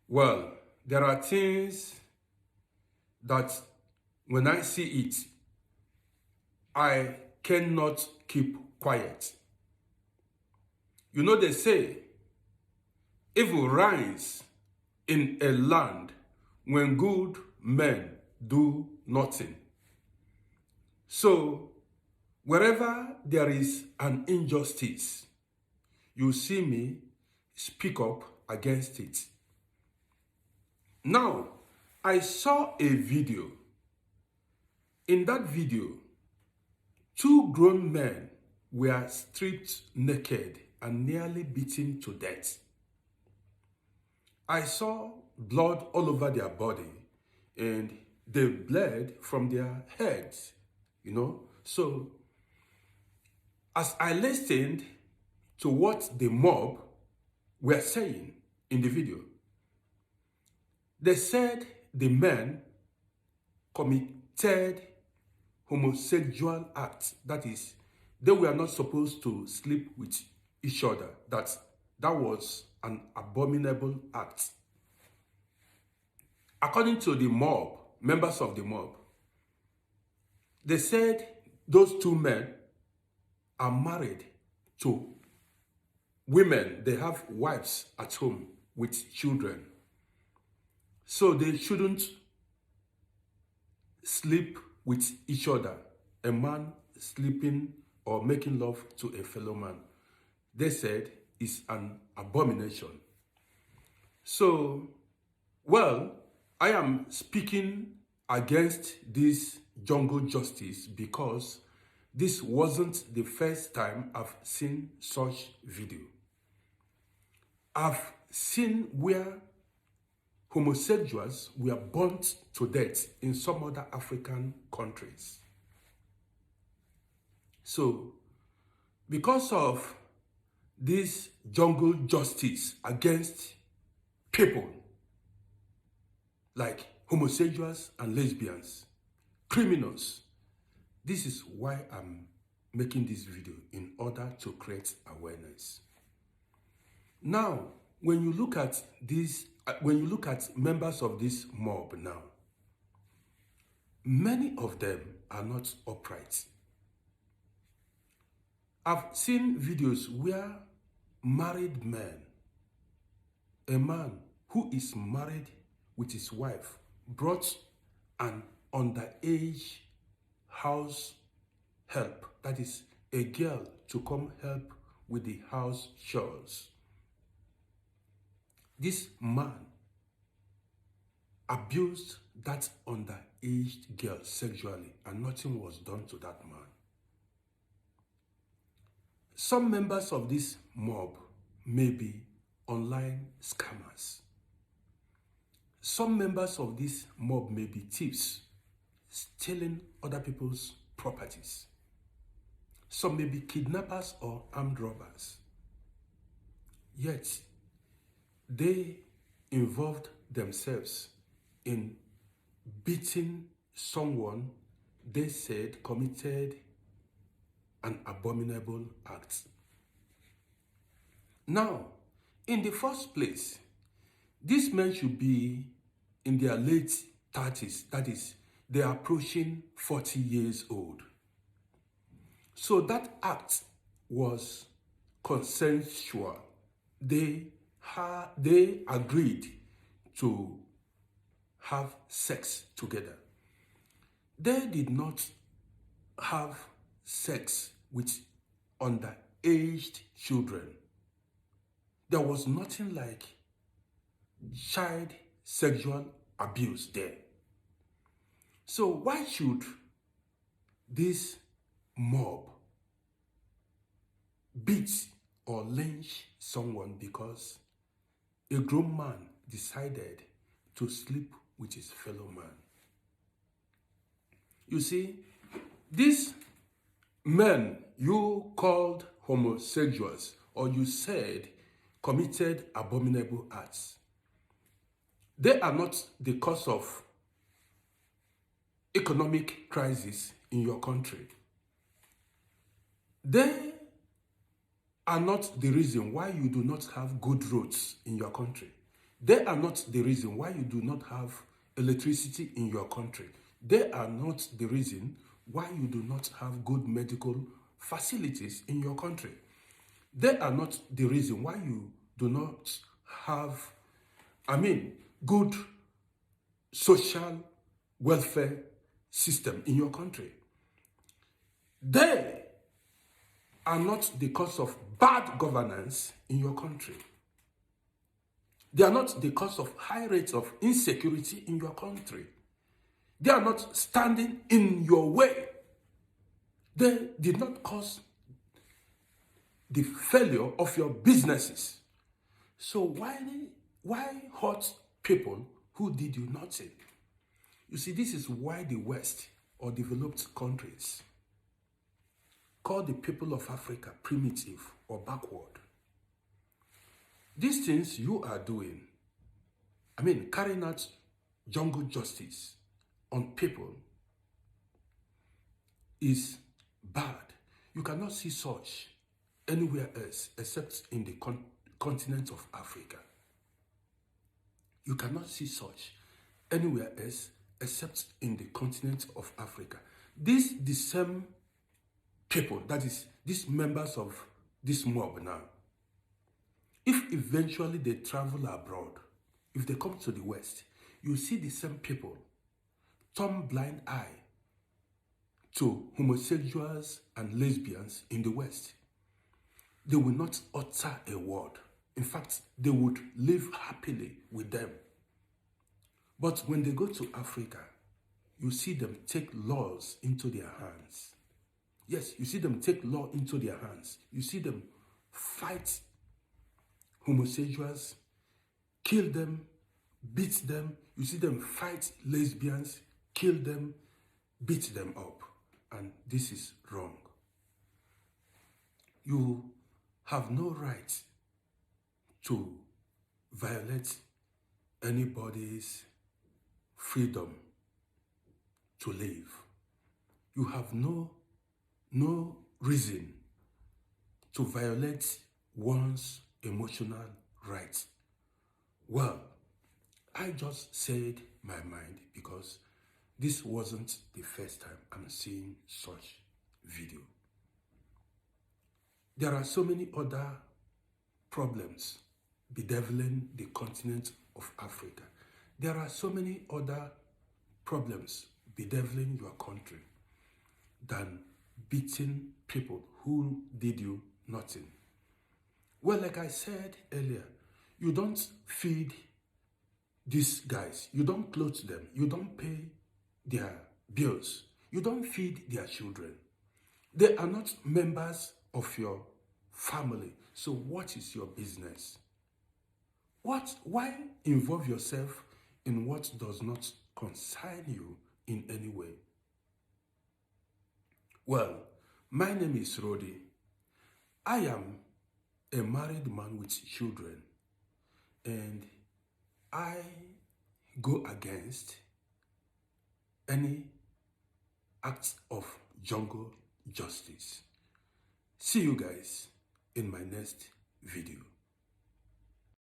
Well, there are things that when I see it, I cannot keep quiet. You know, they say evil reigns in a land when good men do nothing. So, wherever there is an injustice, you see me speak up against it. Now, I saw a video. In that video, two grown men were stripped naked and nearly beaten to death. I saw blood all over their body and they bled from their heads, So, as I listened to what the mob were saying in the video, they said the men committed homosexual acts. That is, they were not supposed to sleep with each other. That was an abominable act. According to the mob, members of the mob, they said those two men are married to women. They have wives at home with children. So they shouldn't sleep with each other. A man sleeping or making love to a fellow man, they said, is an abomination. So, well, I am speaking against this jungle justice because this wasn't the first time I've seen such video. I've seen where homosexuals were burnt to death in some other African countries. So, because of this jungle justice against people like homosexuals and lesbians, criminals, this is why I'm making this video, in order to create awareness. Now, when you look at members of this mob now, many of them are not upright. I've seen videos where married men, a man who is married with his wife, brought an underage house help, that is, a girl to come help with the house chores. This man abused that underage girl sexually, and nothing was done to that man. Some members of this mob may be online scammers. Some members of this mob may be thieves, stealing other people's properties. Some may be kidnappers or armed robbers. Yet, they involved themselves in beating someone they said committed an abominable act. Now, in the first place, these men should be in their late 30s, that is, they are approaching 40 years old. So that act was consensual. They agreed to have sex together. They did not have sex with underaged children. There was nothing like child sexual abuse there. So why should this mob beat or lynch someone because a grown man decided to sleep with his fellow man? You see, these men you called homosexuals, or you said committed abominable acts, they are not the cause of economic crisis in your country. They are not the reason why you do not have good roads in your country. They are not the reason why you do not have electricity in your country. They are not the reason why you do not have good medical facilities in your country. They are not the reason why you do not have, good social welfare system in your country. They are not the cause of bad governance in your country. They are not the cause of high rates of insecurity in your country. They are not standing in your way. They did not cause the failure of your businesses. So why hurt people who did you nothing? You see, this is why the West or developed countries call the people of Africa primitive or backward. These things you are doing, carrying out jungle justice on people, is bad. You cannot see such anywhere else except in the continent of Africa. You cannot see such anywhere else except in the continent of Africa. The same people, that is, these members of this mob now, if eventually they travel abroad, if they come to the West, you see the same people turn blind eye to homosexuals and lesbians in the West. They will not utter a word. In fact, they would live happily with them. But when they go to Africa, you see them take laws into their hands. Yes, you see them take law into their hands. You see them fight homosexuals, kill them, beat them. You see them fight lesbians, kill them, beat them up. And this is wrong. You have no right to violate anybody's freedom to live. You have no reason to violate one's emotional rights. Well, I just said my mind because this wasn't the first time I'm seeing such video. There are so many other problems bedeviling the continent of Africa. There are so many other problems bedeviling your country than beating people who did you nothing. Well, like I said earlier, you don't feed these guys, you don't clothe them, you don't pay their bills, you don't feed their children. They are not members of your family. So what is your business? Why involve yourself in what does not concern you in any way? Well, my name is Rodi. I am a married man with children, and I go against any acts of jungle justice. See you guys in my next video.